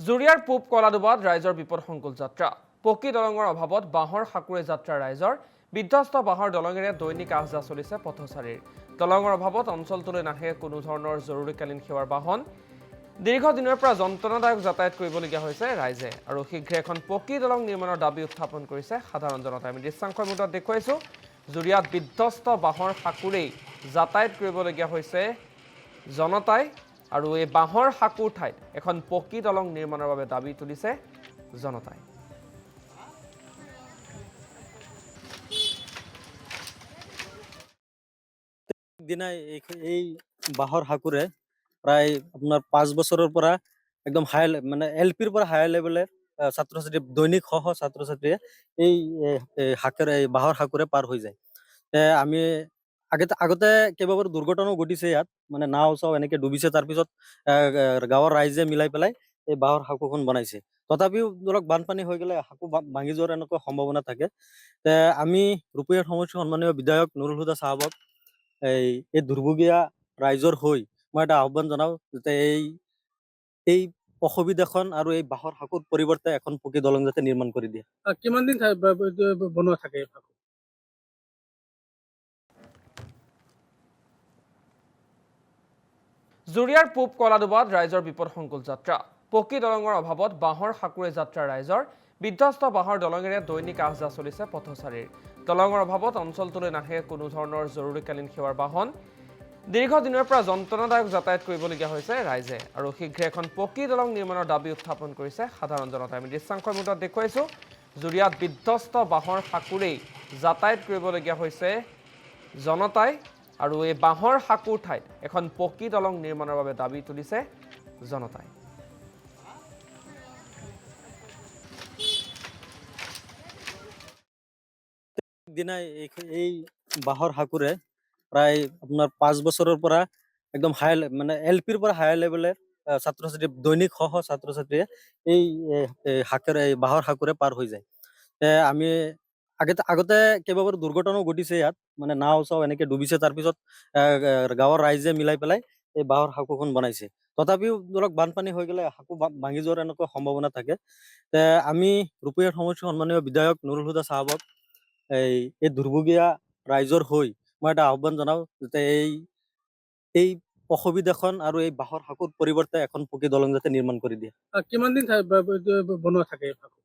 জুৰিয়াৰ পূব কলাডুবাত ৰাইজৰ বিপদসংকুল যাত্ৰা। পকী দলঙৰ অভাৱত বাঁহৰ সাঁকোৰে যাত্ৰা ৰাইজৰ। বিধ্বস্ত বাঁহৰ দলঙেৰে দৈনিক আহ যাহ চলিছে পথচাৰীৰ। দলঙৰ অভাৱত অঞ্চলটোলৈ নাহে কোনো ধৰণৰ জৰুৰীকালীন সেৱাৰ বাহন। দীৰ্ঘদিনৰ পৰা যন্ত্ৰণাদায়ক যাতায়াত কৰিবলগীয়া হৈছে ৰাইজে আৰু শীঘ্ৰে এখন পকী দলং নিৰ্মাণৰ দাবী উত্থাপন কৰিছে সাধাৰণ জনতাই। আমি দৃশ্যাংশৰ মুদ্ৰাত দেখুৱাইছো জুৰিয়াত বিধ্বস্ত বাঁহৰ সাঁকোৰেই যাতায়াত কৰিবলগীয়া হৈছে জনতাই আৰু এই বাঁহৰ সাঁকোৰ ঠাইত এখন পকী দলং নিৰ্মাণৰ বাবে দাবী তুলিছে জনতাই। দিনাই এই বাঁহৰ সাঁকোৰে প্ৰায় আপোনাৰ 5 বছৰৰ পৰা একদম হাই মানে এলপিৰ পৰা হাই লেভেলৰ ছাত্ৰ ছাত্ৰী দৈনিক ছাত্ৰ ছাত্ৰীয়ে এই এই বাঁহৰ সাঁকোৰে পাৰ হৈ যায়। আমি আগতে কেইবাবাৰো দুৰ্ঘটনাও ঘটিছে ইয়াত, মানে নাও চাও এনেকে ডুবিছে। তাৰপিছত গাঁৱৰ ৰাইজে মিলাই পেলাই এই বাঁহৰ সাঁকোখন বনাইছে। তথাপিও ধৰক বানপানী হৈ গ'লে সাঁকো ভাঙি যোৱাৰ এনেকুৱা সম্ভাৱনা থাকে। আমি ৰূপহীয়াৰ সমষ্টিৰ সন্মানীয় বিধায়ক নুৰুল হুদা চাহাবক এই দুৰ্ভগীয়া ৰাইজৰ হৈ মই এটা আহ্বান জনাওঁ যাতে এই অসুবিধাখন আৰু এই বাঁহৰ সাঁকোৰ পৰিৱৰ্তে এখন পকী দলং যাতে নিৰ্মাণ কৰি দিয়ে। কিমান দিন বনোৱা থাকে এই সাঁকো? জুৰিয়াৰ পূব কলাডুবাত ৰাইজৰ বিপদসংকুল যাত্ৰা। পকী দলঙৰ অভাৱত বাঁহৰ সাঁকোৰে যাত্ৰা ৰাইজৰ। বিধ্বস্ত বাঁহৰ দলঙেৰে দৈনিক আহ যাহ চলিছে পথচাৰীৰ। দলঙৰ অভাৱত অঞ্চলটোলৈ নাহে কোনো ধৰণৰ জৰুৰীকালীন সেৱাৰ বাহন। দীৰ্ঘদিনৰ পৰা যন্ত্ৰণাদায়ক যাতায়াত কৰিবলগীয়া হৈছে ৰাইজে আৰু শীঘ্ৰে এখন পকী দলং নিৰ্মাণৰ দাবী উত্থাপন কৰিছে সাধাৰণ জনতাই। আমি দৃশ্যাংশৰ মুদ্ৰাত দেখুৱাইছো জুৰিয়াত বিধ্বস্ত বাঁহৰ সাঁকোৰেই যাতায়াত কৰিবলগীয়া হৈছে জনতাই আৰু এই বাঁহৰ সাঁকোৰ ঠাইত এখন পকী দলং নিৰ্মাণৰ বাবে দাবী তুলিছে জনতাই। দিনাই এই বাঁহৰ সাঁকোৰে প্ৰায় আপোনাৰ 5 বছৰৰ পৰা একদম হাই মানে এলপিৰ পৰা হাই লেভেলৰ ছাত্ৰ ছাত্ৰী দৈনিক ছাত্ৰ ছাত্ৰীয়ে এই এই বাঁহৰ সাঁকোৰে পাৰ হৈ যায়। আমি আগতে কেইবাবাৰো দুৰ্ঘটনাও ঘটিছে ইয়াত, মানে নাও চাও এনেকে ডুবিছে। তাৰপিছত গাঁৱৰ ৰাইজে মিলাই পেলাই এই বাঁহৰ সাঁকোখন বনাইছে। তথাপিও ধৰক বানপানী হৈ গ'লে সাঁকো ভাঙি যোৱাৰ এনেকুৱা সম্ভাৱনা থাকে। আমি ৰূপহীয়াৰ সমষ্টিৰ সন্মানীয় বিধায়ক নুৰুল হুদা চাহাবক এই দুৰ্ভগীয়া ৰাইজৰ হৈ মই এটা আহ্বান জনাওঁ যাতে এই অসুবিধাখন আৰু এই বাঁহৰ সাঁকোৰ পৰিৱৰ্তে এখন পকী দলং যাতে নিৰ্মাণ কৰি দিয়ে। কিমান দিন বনোৱা থাকে এই সাঁকো?